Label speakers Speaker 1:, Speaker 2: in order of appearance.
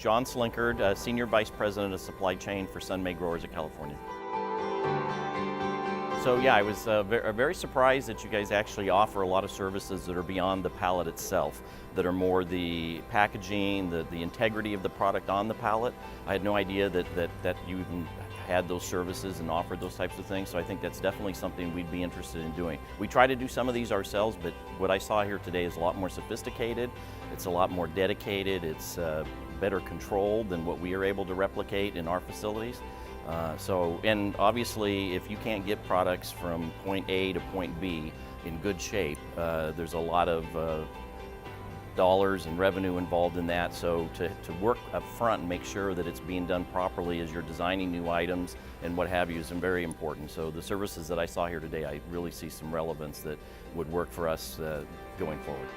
Speaker 1: John Slinkard, Senior Vice President of Supply Chain for Sun-Maid Growers of California. So yeah, I was very surprised that you guys actually offer a lot of services that are beyond the pallet itself, that are more the packaging, the integrity of the product on the pallet. I had no idea that you even had those services and offered those types of things, so I think that's definitely something we'd be interested in doing. We try to do some of these ourselves, but what I saw here today is a lot more sophisticated, it's a lot more dedicated, it's better controlled than what we are able to replicate in our facilities. And obviously, if you can't get products from point A to point B in good shape, there's a lot of dollars and revenue involved in that. So to work up front and make sure that it's being done properly as you're designing new items and what have you is very important. So the services that I saw here today, I really see some relevance that would work for us going forward.